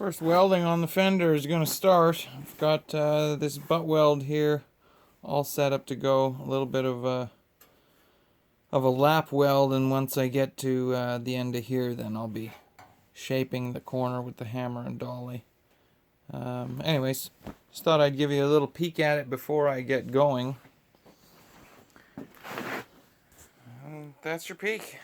First welding on the Fender is going to start. I've got this butt weld here all set up to go. A little bit of a lap weld, and once I get to the end of here, then I'll be shaping the corner with the hammer and dolly. Anyways, just thought I'd give you a little peek at it before I get going. And that's your peek.